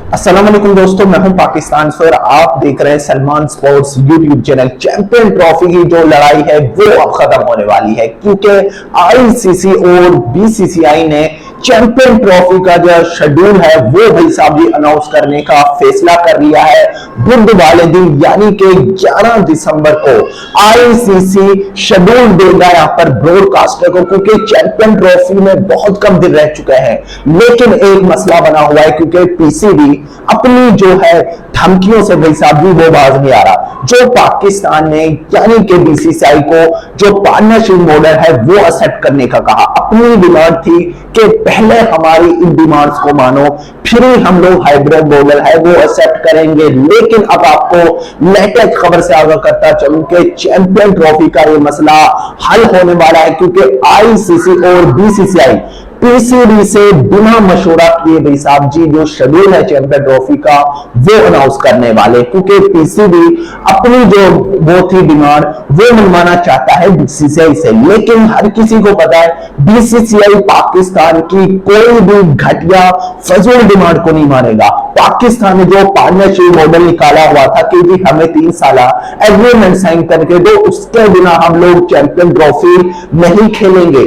अस्सलाम वालेकुम दोस्तों, मैं हूं पाकिस्तान से और आप देख रहे हैं Salman sports YouTube channel. Champion trophy की जो लड़ाई है वो अब खत्म होने वाली है, क्योंकि आईसीसी और बीसीसीआई ने चैंपियन ट्रॉफी का जो शेड्यूल है वो भाई साहब जी अनाउंस करने का फैसला कर लिया है। बुध वाले दिन यानी कि 11 दिसंबर को आईसीसी शेड्यूल देगा यहाँ पर ब्रॉडकास्टर को, क्योंकि चैंपियन ट्रॉफी में बहुत कम दिन रह चुके हैं। लेकिन एक मसला बना हुआ है, क्योंकि पीसीबी अपनी जो है धमकियों से भाई साहब जी वो बाज नहीं आ रहा। जो पाकिस्तान ने यानी कि बीसीसीआई को जो पार्टनरशिप मॉडल है वो एक्सेप्ट करने का कहा। अपनी डिमांड थी कि पहले हमारी इन डिमांड्स को मानो, फिर ही हम लोग हाइब्रिड मॉडल है वो एक्सेप्ट करेंगे। लेकिन अब आपको लेटेस्ट खबर से आगाह करता चलूं कि चैंपियन ट्रॉफी का ये मसला हल होने वाला है, क्योंकि आईसीसी और बीसीसीआई पीसीबी से बिना मशवरा किए भाई साहब जी जो शेड्यूल है चैंपियन ट्रॉफी का वो अनाउंस करने वाले, क्योंकि पीसीबी अपनी जो वो थी डिमांड वो मनवाना चाहता है बीसीसीआई से। लेकिन हर किसी को पता है बीसीसीआई पाकिस्तान की कोई भी घटिया फजूल डिमांड को नहीं मानेगा। पाकिस्तान ने जो पार्टनरशिप मॉडल निकाला हुआ था कि जी हमें 3 साल एग्रीमेंट साइन करके दो, उसके बिना हम लोग चैंपियन ट्रॉफी नहीं खेलेंगे,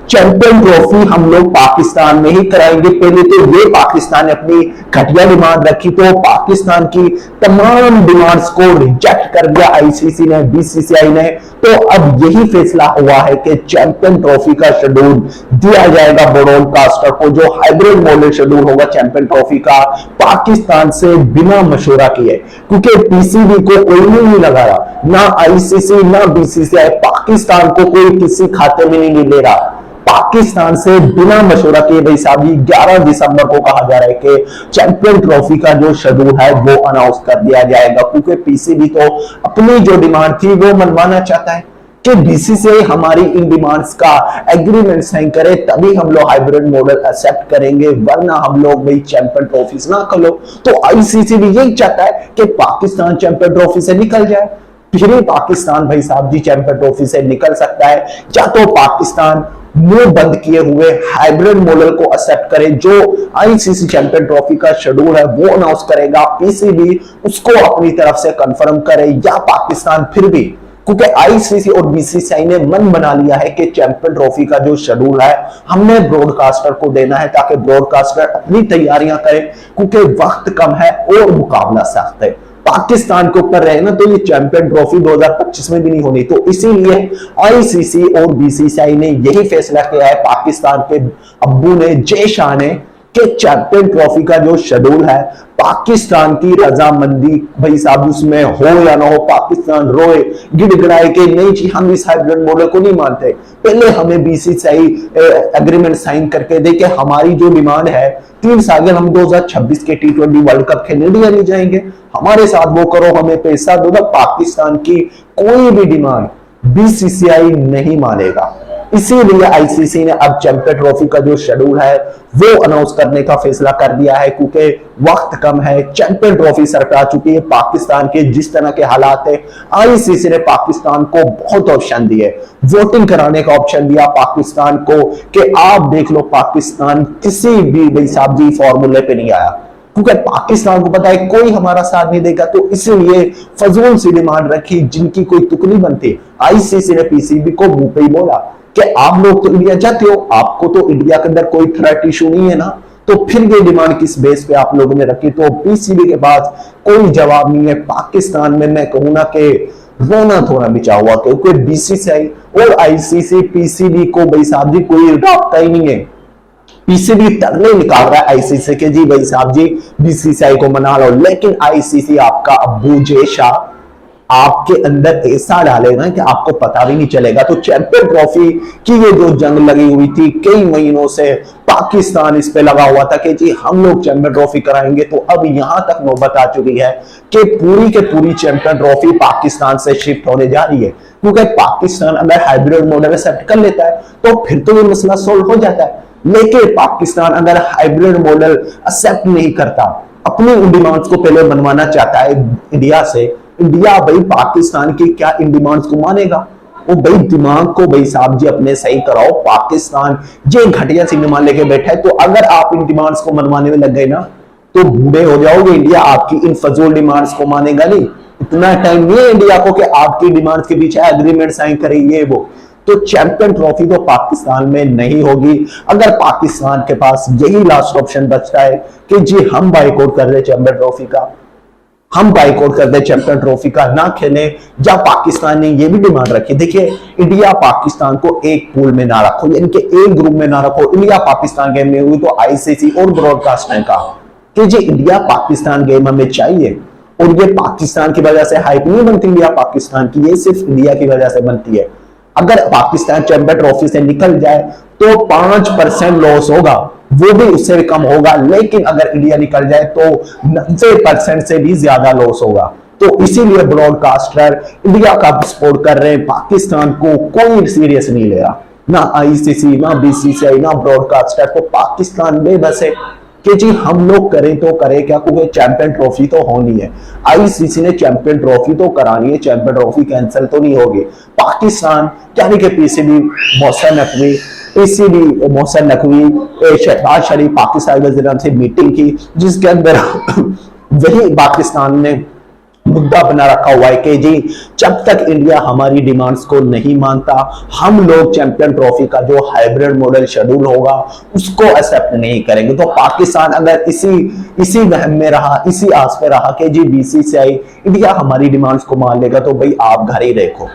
चैंपियन ट्रॉफी हम लोग पाकिस्तान में ही कराएंगे। पहले तो ये पाकिस्तान ने अपनी घटिया डिमांड रखी, तो पाकिस्तान की तमाम डिमांड्स को रिजेक्ट कर दिया आईसीसी ने, बीसीसीआई ने। तो अब यही फैसला हुआ है कि चैंपियन ट्रॉफी का शेड्यूल दिया जाएगा ब्रॉडकास्टर को, जो हाइब्रिड मॉडल शेड्यूल होगा चैंपियन ट्रॉफी का, पाकिस्तान से बिना मशवरा किए, क्योंकि पीसीबी को कोई नहीं लगा रहा, ना आईसीसी ना बीसीसीआई, पाकिस्तान को कोई किसी खाते में नहीं ले रहा। पाकिस्तान से बिना मशवरा किए भाई साहब 11 दिसंबर को कहा जा रहा है कि चैंपियन ट्रॉफी का जो शेड्यूल है वो अनाउंस कर दिया जाएगा, क्योंकि पीसीबी तो अपनी जो डिमांड थी वो मनवाना चाहता है कि बीसीसीआई हमारी इन डिमांड्स का एग्रीमेंट साइन करे, तभी हम लोग हाइब्रिड मॉडल एक्सेप्ट करेंगे, वरना हम लोग भाई चैंपियन ट्रॉफी ना करो। तो आईसीसी भी यही चाहता है कि पाकिस्तान चैंपियन ट्रॉफी से निकल जाए, फिर ही पाकिस्तान भाई साहब जी चैंपियन ट्रॉफी से निकल सकता है। या तो पाकिस्तान मुंह बंद किए हुए हाइब्रिड मॉडल को एक्सेप्ट करे, जो आईसीसी चैंपियन ट्रॉफी का शेड्यूल है वो अनाउंस करेगा, पीसीबी उसको अपनी तरफ से कंफर्म करे, या पाकिस्तान फिर भी, क्योंकि आईसीसी और बीसीसीआई ने मन बना लिया है कि चैंपियन ट्रॉफी का जो शेड्यूल है हमने ब्रॉडकास्टर को देना है, ताकि ब्रॉडकास्टर अपनी तैयारियां करे, क्योंकि वक्त कम है और मुकाबला सख्त है। पाकिस्तान के ऊपर रहे ना तो ये चैंपियन ट्रॉफी 2025 में भी नहीं होनी। तो इसीलिए आईसीसी और बीसीसीआई ने यही फैसला किया है, पाकिस्तान के अब्बू ने, जय शाह ने, कि चैंपियन ट्रॉफी का जो शेड्यूल है पाकिस्तान की रजामंदी भाई साहब उसमें हो या ना हो, पाकिस्तान रोए गिड़गिड़ाए कि नहीं जी हम इस हाइब्रिड मॉडल को नहीं मानते, पहले हमें बीसीसीआई एग्रीमेंट साइन करके दे कि हमारी जो डिमांड है 3 साल हम 2026 के T20 वर्ल्ड कप खेलने नहीं जाएंगे, हमारे साथ वो करो, हमें पैसा दो। पाकिस्तान की कोई भी डिमांड बीसीसीआई नहीं मानेगा। इसीलिए आईसीसी ने अब चैंपियन ट्रॉफी का जो शेड्यूल है वो अनाउंस करने का फैसला कर दिया है, क्योंकि वक्त कम है, चैंपियन ट्रॉफी सर पे आ चुकी है। पाकिस्तान के जिस तरह के हालात है, आईसीसी ने पाकिस्तान को बहुत ऑप्शन दिए, वोटिंग कराने का ऑप्शन दिया पाकिस्तान को कि आप देख लो पाकिस्तान किसी भी भाई साहब जी फॉर्मूले पे नहीं आया, क्योंकि पाकिस्तान को पता है कोई हमारा साथ नहीं देगा, तो इसलिए फजूल सी डिमांड रखी जिनकी कोई तुक नहीं बनती। आईसीसी ने पीसीबी को मुंह पे ही बोला कि आप लोग तो इंडिया जाते हो, आपको तो इंडिया के अंदर कोई थ्रेट इशू नहीं है ना, तो फिर ये डिमांड किस बेस पे आप लोगों ने रखी। तो पीसीबी के पास कोई जवाब नहीं है। पाकिस्तान में मैं कहूं ना कि रोना थोड़ा बिचा हुआ, क्योंकि बीसीसीआई और आईसीसी पीसीबी को भाई साहब जी कोई राब्ता ही नहीं है। पीसीबी तरले निकाल रहा है आईसीसी के, जी भाई साहब जी बीसीसीआई को मना लो, लेकिन आईसीसी आपका अब्बू जय शाह आपके अंदर ऐसा डालेगा कि आपको पता भी नहीं चलेगा। तो चैंपियन ट्रॉफी की ये जो जंग लगी हुई थी कई महीनों से, पाकिस्तान इस पे लगा हुआ था कि जी हम लोग चैंपियन ट्रॉफी कराएंगे, तो अब यहां तक नौबत आ चुकी है कि पूरी के पूरी चैंपियन ट्रॉफी पाकिस्तान से शिफ्ट होने जा रही है, क्योंकि पाकिस्तान अगर हाइब्रिड मॉडल एक्सेप्ट कर लेता है तो फिर तो ये मसला सोल्व हो जाता है। लेकिन पाकिस्तान अगर हाइब्रिड मॉडल एक्सेप्ट नहीं करता, अपनी डिमांड्स को पहले मनवाना चाहता है इंडिया से, इंडिया भाई पाकिस्तान की क्या इन डिमांड्स को मानेगा? वो भाई दिमाग को भाई साहब जी अपने सही कराओ। पाकिस्तान ये घटिया सी डिमांड लेके बैठा है, तो अगर आप इन डिमांड्स को मनवाने में लग गए ना तो बूढ़े हो जाओगे, इंडिया आपकी इन फजूल डिमांड्स को मानेगा नहीं। इतना टाइम नहीं है इंडिया को कि आपकी डिमांड्स के पीछे एग्रीमेंट साइन करे ये वो। तो चैंपियन ट्रॉफी तो पाकिस्तान में नहीं होगी। अगर पाकिस्तान के पास यही लास्ट ऑप्शन बचता है कि जी हम बाइकआउट कर दे चैंपियन ट्रॉफी का, हम बाइकआउट कर दे चैंपियन ट्रॉफी का, ना खेले, या पाकिस्तान ने ये भी डिमांड रखी, देखिए इंडिया पाकिस्तान को एक पूल में ना रखो, यानी कि एक ग्रुप में ना रखो। इंडिया पाकिस्तान गेम में हुई तो आईसीसी और ब्रॉडकास्ट ने कहा कि जी इंडिया पाकिस्तान गेम हमें चाहिए, और ये पाकिस्तान की वजह से हाइप नहीं बनती इंडिया पाकिस्तान की, ये सिर्फ इंडिया की वजह से बनती है। अगर पाकिस्तान चैंपियन ट्रॉफी से निकल जाए तो 5% लॉस होगा, वो भी उससे भी कम होगा, लेकिन अगर इंडिया निकल जाए तो 90% से भी ज्यादा लॉस होगा। तो इसीलिए ब्रॉडकास्टर इंडिया का सपोर्ट कर रहे हैं, पाकिस्तान को कोई सीरियस नहीं ले रहा, ना आईसीसी, ना बीसीसीआई, ना ब्रॉडकास्टर। तो पाकिस्तान बेबस है कि जी हम लोग करें तो करें क्या, क्योंकि चैंपियन ट्रॉफी तो होनी है। आईसीसी ने चैंपियन ट्रॉफी तो करानी है, चैंपियन ट्रॉफी कैंसिल तो नहीं होगी। पाकिस्तान यानी कि पीसीबी मोहसिन नकवी, पीसीबी मोहसिन नकवी, शहबाज शरीफ पाकिस्तान वज़ीर-ए-आज़म से मीटिंग की, जिसके अंदर वही पाकिस्तान ने मुद्दा बना रखा हुआ है कि जी जब तक इंडिया हमारी डिमांड्स को नहीं मानता, हम लोग चैंपियन ट्रॉफी का जो हाइब्रिड मॉडल शेड्यूल होगा उसको एक्सेप्ट नहीं करेंगे। तो पाकिस्तान अगर इसी वहम में रहा, इसी आस पे रहा कि जी बीसीसीआई इंडिया हमारी डिमांड्स को मान लेगा, तो भाई आप घर ही देखो,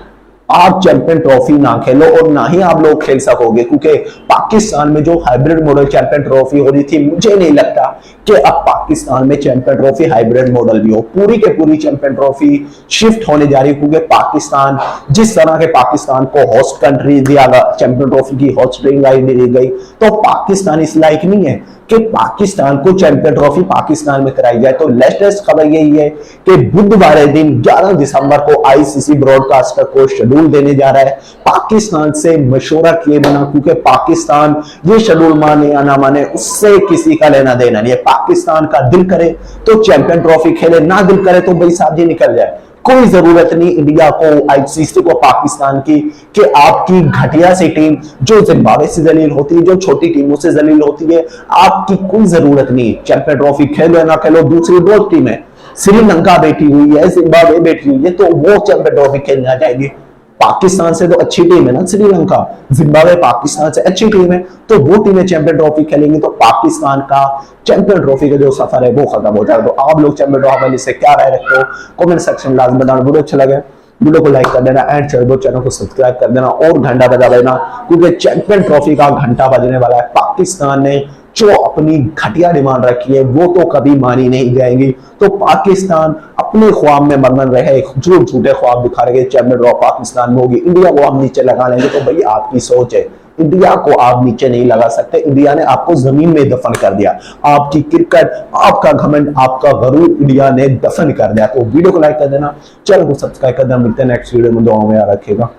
आप चैंपियन ट्रॉफी ना खेलो और ना ही आप लोग खेल सकोगे, क्योंकि पाकिस्तान में जो हाइब्रिड मॉडल चैंपियन ट्रॉफी हो रही थी, मुझे नहीं लगता कि अब पाकिस्तान में चैंपियन ट्रॉफी हाइब्रिड मॉडल भी हो। पूरी के पूरी चैंपियन ट्रॉफी शिफ्ट होने जा रही है, क्योंकि पाकिस्तान जिस तरह के पाकिस्तान को होस्ट कंट्री दिया गया, चैंपियन ट्रॉफी की होस्टिंग राइट दी गई, तो पाकिस्तान इस लायक नहीं है कि पाकिस्तान को चैंपियन ट्रॉफी पाकिस्तान में कराई जाए। तो लेटेस्ट खबर यही है कि बुधवार दिन 11 दिसंबर को आईसीसी ब्रॉडकास्टर को शेड्यूल देने जा रहा है। पाकिस्तान से मशवरा किए बिना, क्योंकि पाकिस्तान ये शेड्यूल माने या ना माने उससे किसी का लेना देना नहीं है। पाकिस्तान का दिल करे तो चैंपियन ट्रॉफी खेले, ना दिल करे तो भाई साहब जी निकल जाए। कोई जरूरत नहीं इंडिया को, आईसीसी को, पाकिस्तान की कि आपकी घटिया सी टीम जो जिम्बाब्वे से जलील होती है, जो छोटी टीमों से जलील होती है, आपकी कोई जरूरत नहीं। चैंपियन ट्रॉफी खेलो या ना खेलो, दूसरी बहुत टीम है, श्रीलंका बैठी हुई है, जिम्बाब्वे बैठी हुई है, तो वो चैंपियन ट्रॉफी खेलने आ जाएगी। पाकिस्तान से तो अच्छी टीम है ना श्रीलंका, जिम्बाब्वे पाकिस्तान से अच्छी टीम है, तो वो टीमें चैंपियन ट्रॉफी खेलेंगी, तो पाकिस्तान का चैंपियन ट्रॉफी का जो सफर है वो खत्म हो जाएगा। तो आप लोग चैंपियन ट्रॉफी से क्या राय रखते हो, कमेंट सेक्शन में लाजमी बताना। वीडियो अच्छा लगे वीडियो को लाइक कर देना एंड चैनल को सब्सक्राइब कर देना और घंटा बजा देना, क्योंकि चैंपियन ट्रॉफी का घंटा बजने वाला है। पाकिस्तान ने जो अपनी घटिया डिमांड रखी है वो तो कभी मानी नहीं जाएगी। तो पाकिस्तान अपने ख्वाब में मगन रहे, झूठे ख्वाब दिखा रहे चैंपियन ट्रॉफी पाकिस्तान में होगी, इंडिया को हम नीचे लगा लेंगे, तो भाई आपकी सोच है, इंडिया को आप नीचे नहीं लगा सकते। इंडिया ने आपको जमीन में दफन कर दिया, आपकी क्रिकेट, आपका घमंड, आपका गरूर इंडिया ने दफन कर दिया। तो वीडियो को लाइक कर देना, चैनल को सब्सक्राइब कर देना। मिलते हैं नेक्स्ट वीडियो में, दुआओं में याद रखिएगा।